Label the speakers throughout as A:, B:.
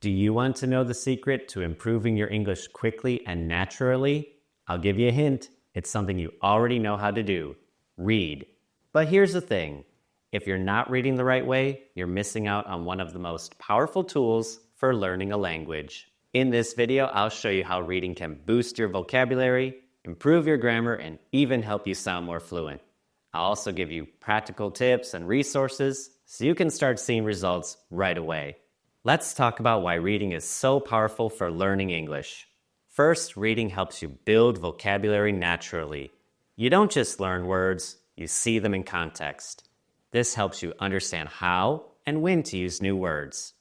A: Do you want to know the secret to improving your English quickly and naturally? I'll give you a hint. It's something you already know how to do. Read. But here's the thing. If you're not reading the right way, you're missing out on one of the most powerful tools for learning a language. In this video, I'll show you how reading can boost your vocabulary, improve your grammar, and even help you sound more fluent. I'll also give you practical tips and resources so you can start seeing results right away. Let's talk about why reading is so powerful for learning English. First, reading helps you build vocabulary naturally. You don't just learn words, you see them in context. This helps you understand how and when to use new words.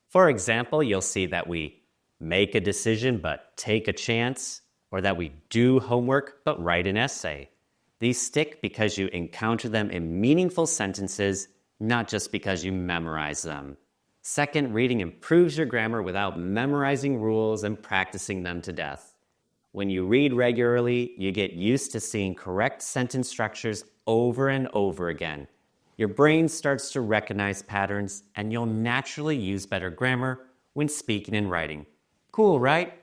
A: For example, you'll see that we make a decision but take a chance, or that we do homework but write an essay. These stick because you encounter them in meaningful sentences, not just because you memorize them. Second, reading improves your grammar without memorizing rules and practicing them to death. When you read regularly, you get used to seeing correct sentence structures over and over again. Your brain starts to recognize patterns, and you'll naturally use better grammar when speaking and writing. Cool, right?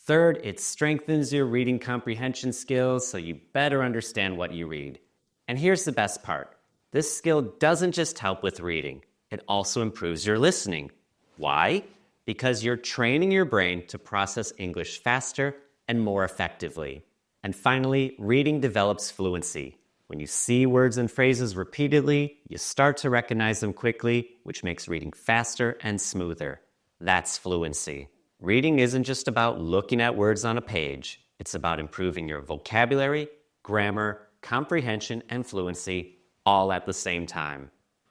A: Third, it strengthens your reading comprehension skills so you better understand what you read. And here's the best part. This skill doesn't just help with reading. It also improves your listening. Why? Because you're training your brain to process English faster and more effectively. And finally, reading develops fluency. When you see words and phrases repeatedly, you start to recognize them quickly, which makes reading faster and smoother. That's fluency. Reading isn't just about looking at words on a page. It's about improving your vocabulary, grammar, comprehension, and fluency all at the same time.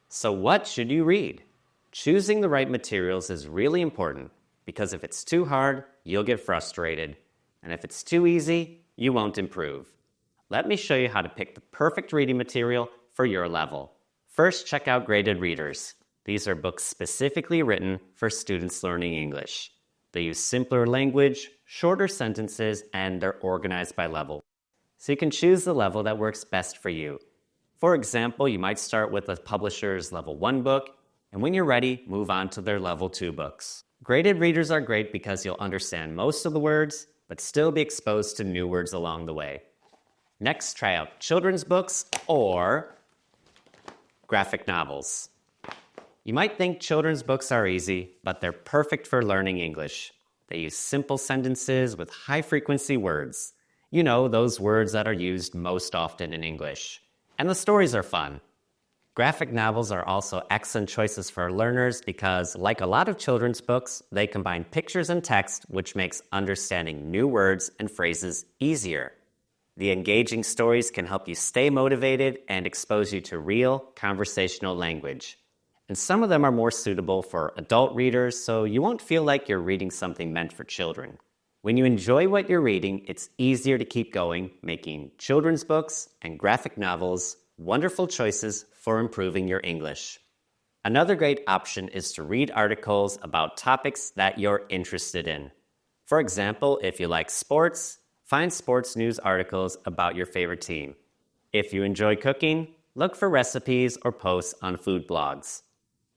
A: So what should you read? Choosing the right materials is really important because if it's too hard, you'll get frustrated. And if it's too easy, you won't improve. Let me show you how to pick the perfect reading material for your level. First, check out graded readers. These are books specifically written for students learning English. They use simpler language, shorter sentences, and they're organized by level. So you can choose the level that works best for you. For example, you might start with a publisher's level 1 book, and when you're ready, move on to their level 2 books. Graded readers are great because you'll understand most of the words, but still be exposed to new words along the way. Next, try out children's books or graphic novels. You might think children's books are easy, but they're perfect for learning English. They use simple sentences with high-frequency words. You know, those words that are used most often in English. And the stories are fun. Graphic novels are also excellent choices for learners because, like a lot of children's books, they combine pictures and text, which makes understanding new words and phrases easier. The engaging stories can help you stay motivated and expose you to real conversational language. And some of them are more suitable for adult readers, so you won't feel like you're reading something meant for children. When you enjoy what you're reading, it's easier to keep going, making children's books and graphic novels wonderful choices for improving your English. Another great option is to read articles about topics that you're interested in. For example, if you like sports, find sports news articles about your favorite team. If you enjoy cooking, look for recipes or posts on food blogs.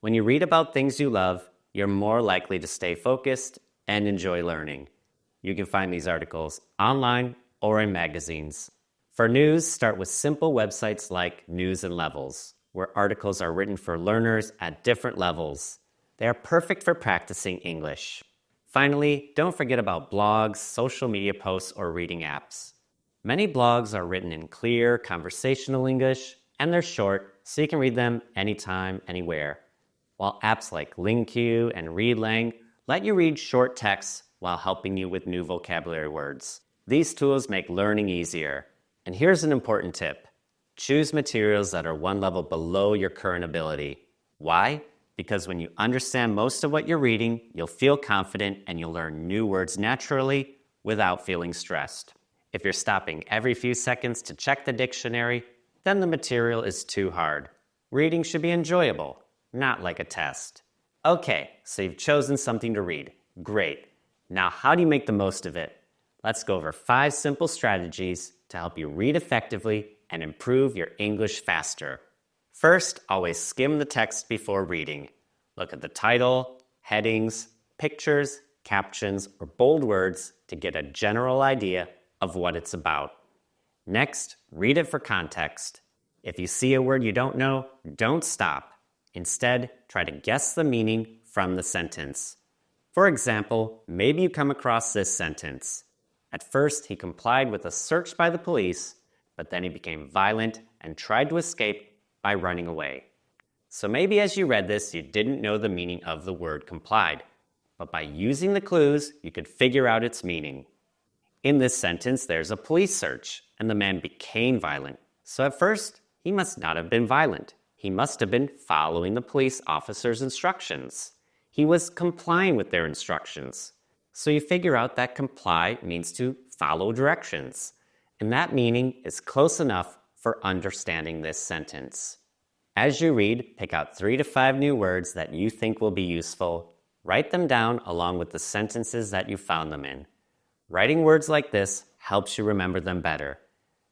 A: When you read about things you love, you're more likely to stay focused and enjoy learning. You can find these articles online or in magazines. For news, start with simple websites like News and Levels, where articles are written for learners at different levels. They are perfect for practicing English. Finally, don't forget about blogs, social media posts, or reading apps. Many blogs are written in clear, conversational English, and they're short, so you can read them anytime, anywhere. While apps like LingQ and ReadLang let you read short texts while helping you with new vocabulary words. These tools make learning easier. And here's an important tip. Choose materials that are one level below your current ability. Why? Because when you understand most of what you're reading, you'll feel confident and you'll learn new words naturally without feeling stressed. If you're stopping every few seconds to check the dictionary, then the material is too hard. Reading should be enjoyable, not like a test. Okay, so you've chosen something to read. Great. Now, how do you make the most of it? Let's go over 5 simple strategies to help you read effectively and improve your English faster. First, always skim the text before reading. Look at the title, headings, pictures, captions, or bold words to get a general idea of what it's about. Next, read it for context. If you see a word you don't know, don't stop. Instead, try to guess the meaning from the sentence. For example, maybe you come across this sentence. At first, he complied with a search by the police, but then he became violent and tried to escape by running away. So maybe as you read this, you didn't know the meaning of the word complied, but by using the clues, you could figure out its meaning. In this sentence, there's a police search, and the man became violent. So at first, he must not have been violent. He must have been following the police officer's instructions. He was complying with their instructions. So you figure out that comply means to follow directions. And that meaning is close enough for understanding this sentence. As you read, pick out 3 to 5 new words that you think will be useful. Write them down along with the sentences that you found them in. Writing words like this helps you remember them better.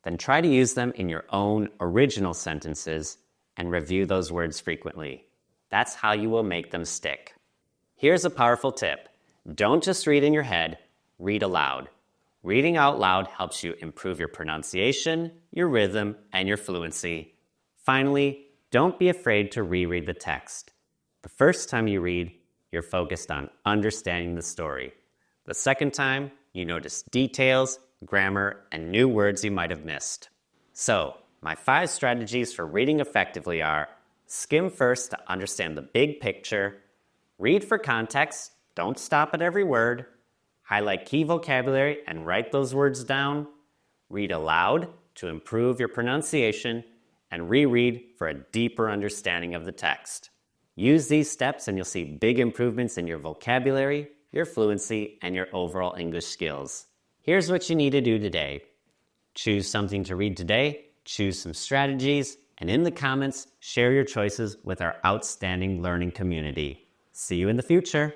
A: Then try to use them in your own original sentences and review those words frequently. That's how you will make them stick. Here's a powerful tip. Don't just read in your head, read aloud. Reading out loud helps you improve your pronunciation, your rhythm, and your fluency. Finally, don't be afraid to reread the text. The first time you read, you're focused on understanding the story. The second time, you notice details, grammar, and new words you might have missed. So, my 5 strategies for reading effectively are: skim first to understand the big picture, read for context, don't stop at every word, highlight key vocabulary and write those words down, read aloud to improve your pronunciation, and reread for a deeper understanding of the text. Use these steps and you'll see big improvements in your vocabulary, your fluency, and your overall English skills. Here's what you need to do today. Choose something to read today, choose some strategies, and in the comments, share your choices with our outstanding learning community. See you in the future.